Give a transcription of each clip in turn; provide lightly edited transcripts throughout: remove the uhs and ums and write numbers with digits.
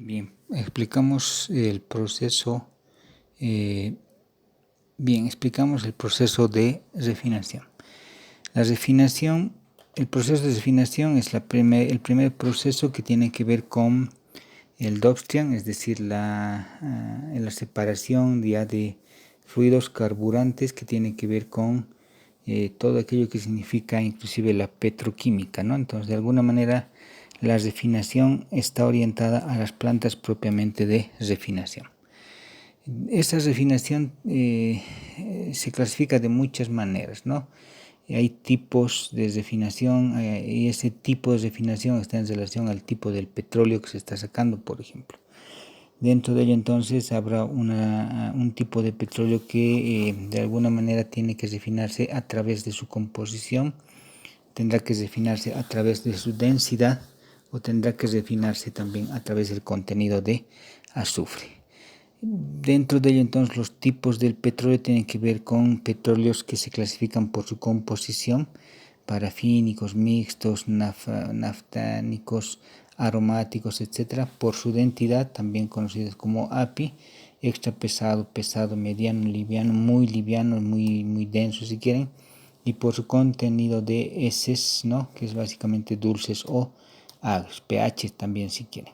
Bien, explicamos el proceso. Explicamos el proceso de refinación. La refinación, el proceso de refinación es el primer proceso que tiene que ver con el Dobstian, es decir, la separación ya de fluidos carburantes, que tiene que ver con todo aquello que significa inclusive la petroquímica, ¿no? Entonces, de alguna manera, la refinación está orientada a las plantas propiamente de refinación. Esta refinación se clasifica de muchas maneras, ¿no? Hay tipos de refinación y ese tipo de refinación está en relación al tipo del petróleo que se está sacando, por ejemplo. Dentro de ello entonces habrá un tipo de petróleo que de alguna manera tiene que refinarse a través de su composición, tendrá que refinarse a través de su densidad o tendrá que refinarse también a través del contenido de azufre. Dentro de ello entonces los tipos del petróleo tienen que ver con petróleos que se clasifican por su composición: parafínicos, mixtos, naftánicos, aromáticos, etc. Por su densidad, también conocidos como API: extra pesado, pesado, mediano, liviano, muy denso si quieren. Y por su contenido de heces, ¿no? Que es básicamente dulces o agrios, pH también si quieren.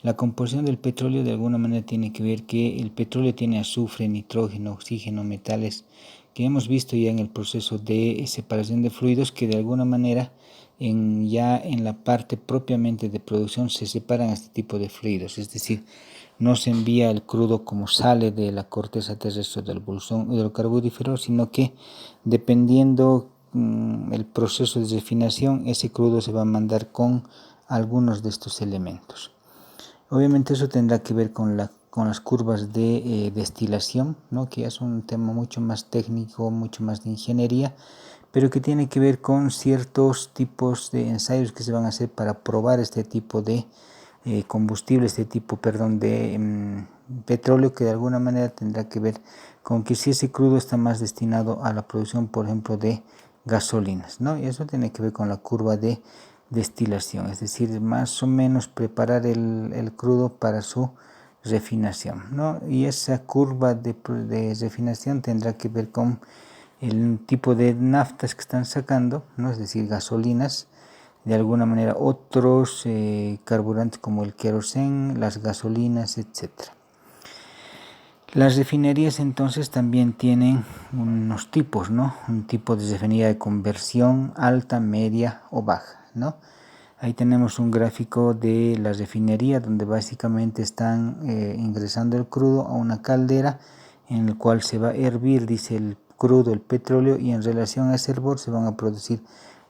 La composición del petróleo de alguna manera tiene que ver que el petróleo tiene azufre, nitrógeno, oxígeno, metales, que hemos visto ya en el proceso de separación de fluidos, que de alguna manera ya en la parte propiamente de producción se separan este tipo de fluidos, es decir, no se envía el crudo como sale de la corteza terrestre del bolsón hidrocarburífero, sino que dependiendo el proceso de refinación, ese crudo se va a mandar con algunos de estos elementos. Obviamente eso tendrá que ver con las curvas de destilación, ¿no? Que es un tema mucho más técnico, mucho más de ingeniería, pero que tiene que ver con ciertos tipos de ensayos que se van a hacer para probar este tipo de combustible, de petróleo, que de alguna manera tendrá que ver con que si ese crudo está más destinado a la producción, por ejemplo, de gasolinas, ¿no? Y eso tiene que ver con la curva de destilación, es decir, más o menos preparar el crudo para su refinación, ¿no? Y esa curva de refinación tendrá que ver con el tipo de naftas que están sacando, ¿no? Es decir, gasolinas, de alguna manera otros carburantes como el queroseno, las gasolinas, etcétera. Las refinerías entonces también tienen unos tipos, ¿no? Un tipo de refinería de conversión alta, media o baja, ¿no? Ahí tenemos un gráfico de la refinería donde básicamente están ingresando el crudo a una caldera en el cual se va a hervir, dice, el crudo, el petróleo, y en relación a ese hervor se van a producir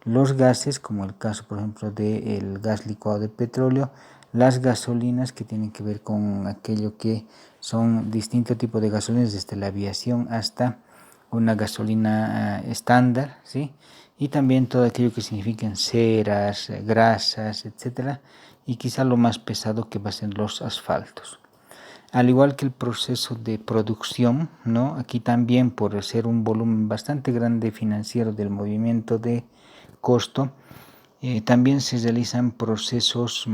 los gases, como el caso por ejemplo del gas licuado de petróleo, las gasolinas, que tienen que ver con aquello que son distintos tipos de gasolinas, desde la aviación hasta una gasolina estándar, ¿sí? Y también todo aquello que significan ceras, grasas, etcétera, y quizá lo más pesado que va a ser los asfaltos. Al igual que el proceso de producción, ¿no? Aquí también, por ser un volumen bastante grande financiero del movimiento de costo, también se realizan procesos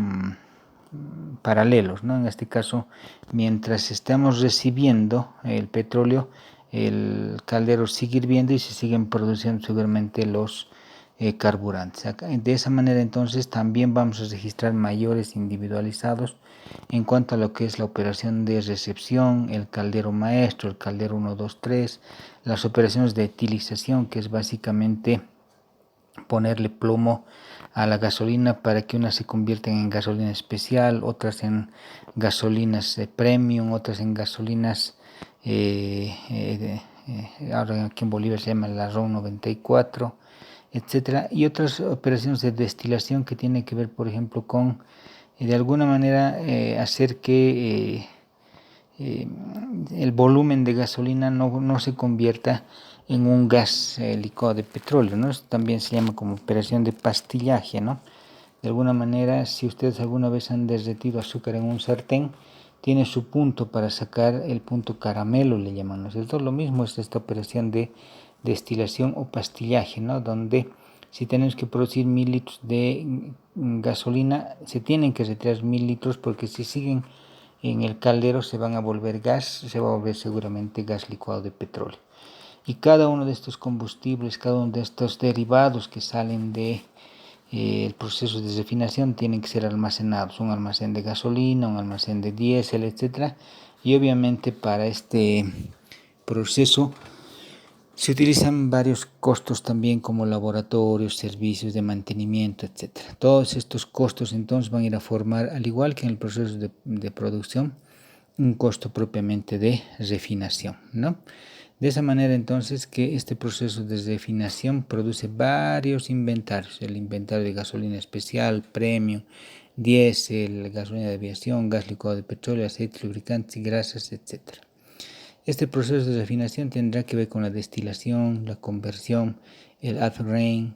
paralelos, ¿no? En este caso, mientras estamos recibiendo el petróleo, el caldero sigue hirviendo y se siguen produciendo seguramente los carburantes. De esa manera entonces también vamos a registrar mayores individualizados en cuanto a lo que es la operación de recepción, el caldero maestro, el caldero 1, 2, 3, las operaciones de etilización, que es básicamente ponerle plomo a la gasolina para que unas se conviertan en gasolina especial, otras en gasolinas premium, otras en gasolinas ahora aquí en Bolivia se llama la RON 94, etcétera, y otras operaciones de destilación que tienen que ver, por ejemplo, con de alguna manera hacer que el volumen de gasolina no se convierta en un gas licuado de petróleo, ¿no? Esto también se llama como operación de pastillaje, ¿no? De alguna manera, si ustedes alguna vez han derretido azúcar en un sartén, tiene su punto para sacar el punto caramelo, le llaman, ¿no es cierto? Lo mismo es esta operación de destilación o pastillaje, ¿no? Donde Si tenemos que producir 1000 litros de gasolina, se tienen que retirar 1000 litros porque si siguen en el caldero se van a volver gas, se va a volver seguramente gas licuado de petróleo. Y cada uno de estos combustibles, cada uno de estos derivados que salen de el proceso de refinación tienen que ser almacenados, un almacén de gasolina, un almacén de diésel, etcétera. Y obviamente para este proceso se utilizan varios costos también como laboratorios, servicios de mantenimiento, etcétera. Todos estos costos entonces van a ir a formar, al igual que en el proceso de producción, un costo propiamente de refinación, ¿no? De esa manera entonces que este proceso de refinación produce varios inventarios, el inventario de gasolina especial, premium, diésel, gasolina de aviación, gas licuado de petróleo, aceites, lubricantes y grasas, etc. Este proceso de refinación tendrá que ver con la destilación, la conversión, el upgrade,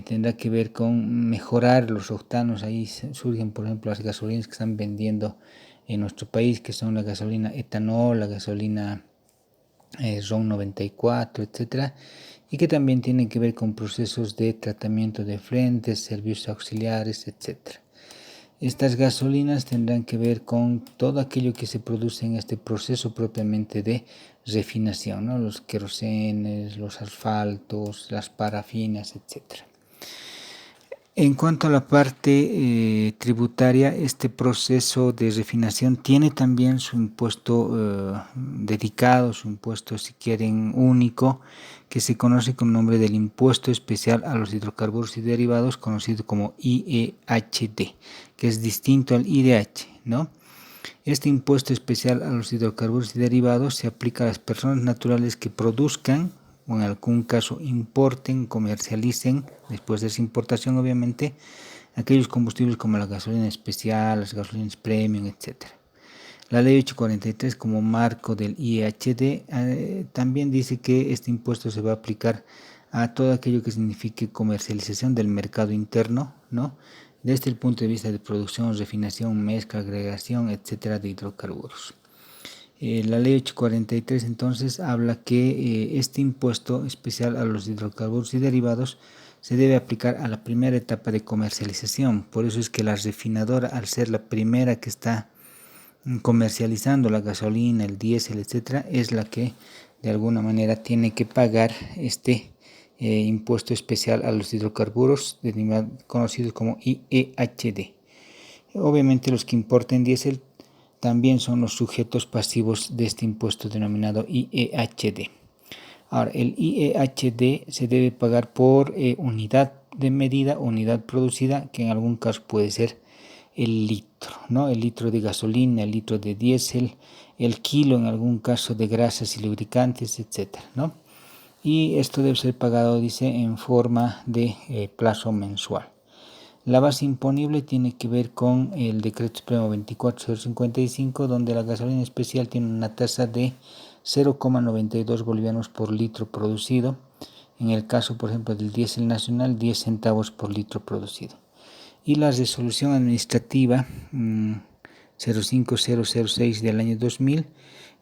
tendrá que ver con mejorar los octanos. Ahí surgen por ejemplo las gasolinas que están vendiendo en nuestro país, que son la gasolina etanol, la gasolina RON 94, etcétera, y que también tienen que ver con procesos de tratamiento de frentes, servicios auxiliares, etcétera. Estas gasolinas tendrán que ver con todo aquello que se produce en este proceso propiamente de refinación, ¿no? Los querosenes, los asfaltos, las parafinas, etcétera. En cuanto a la parte tributaria, este proceso de refinación tiene también su impuesto dedicado, su impuesto, si quieren, único, que se conoce con el nombre del impuesto especial a los hidrocarburos y derivados, conocido como IEHD, que es distinto al IDH, ¿no? Este impuesto especial a los hidrocarburos y derivados se aplica a las personas naturales que produzcan, o en algún caso importen, comercialicen, después de esa importación obviamente, aquellos combustibles como la gasolina especial, las gasolinas premium, etc. La ley 843 como marco del IEHD también dice que este impuesto se va a aplicar a todo aquello que signifique comercialización del mercado interno, ¿no? Desde el punto de vista de producción, refinación, mezcla, agregación, etcétera, de hidrocarburos. La ley 843 entonces habla que este impuesto especial a los hidrocarburos y derivados se debe aplicar a la primera etapa de comercialización. Por eso es que la refinadora, al ser la primera que está comercializando la gasolina, el diésel, etcétera, es la que de alguna manera tiene que pagar este impuesto especial a los hidrocarburos, conocidos como IEHD. Obviamente los que importen diésel también son los sujetos pasivos de este impuesto denominado IEHD. Ahora, el IEHD se debe pagar por unidad de medida, unidad producida, que en algún caso puede ser el litro, ¿no? El litro de gasolina, el litro de diésel, el kilo en algún caso de grasas y lubricantes, etcétera, ¿no? Y esto debe ser pagado, dice, en forma de plazo mensual. La base imponible tiene que ver con el Decreto Supremo 24055, donde la gasolina especial tiene una tasa de 0,92 bolivianos por litro producido. En el caso, por ejemplo, del diésel nacional, 10 centavos por litro producido. Y la resolución administrativa 05006 del año 2000,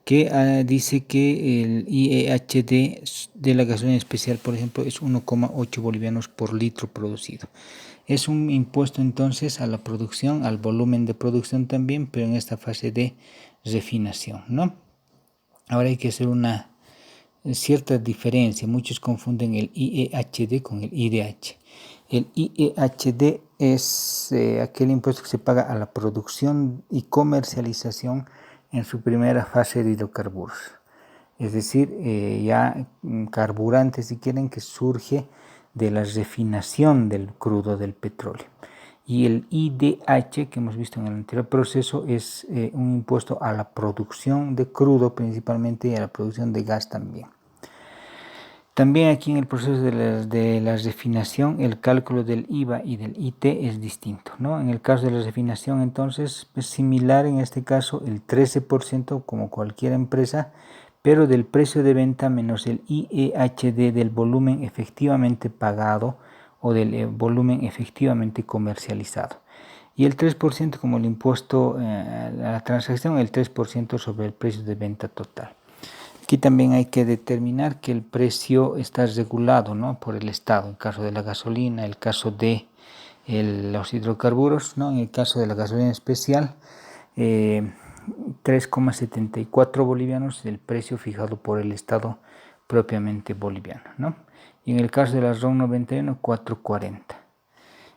que dice que el IEHD de la gasolina especial, por ejemplo, es 1,8 bolivianos por litro producido. Es un impuesto entonces a la producción, al volumen de producción también, pero en esta fase de refinación, ¿no? Ahora hay que hacer una cierta diferencia. Muchos confunden el IEHD con el IDH. El IEHD es aquel impuesto que se paga a la producción y comercialización en su primera fase de hidrocarburos. Es decir, ya carburante, si quieren, que surge de la refinación del crudo del petróleo. Y el IDH, que hemos visto en el anterior proceso, es un impuesto a la producción de crudo principalmente y a la producción de gas también. También aquí en el proceso de la refinación, el cálculo del IVA y del IT es distinto, ¿no? En el caso de la refinación, entonces, es similar en este caso el 13% como cualquier empresa, pero del precio de venta menos el IEHD del volumen efectivamente pagado o del volumen efectivamente comercializado. Y el 3% como el impuesto a la transacción, el 3% sobre el precio de venta total. Aquí también hay que determinar que el precio está regulado, ¿no?, por el Estado, en el caso de la gasolina, el caso de los hidrocarburos, ¿no?, en el caso de la gasolina especial, 3,74 bolivianos es el precio fijado por el Estado propiamente boliviano, ¿no? Y en el caso de la RON 91, 4.40.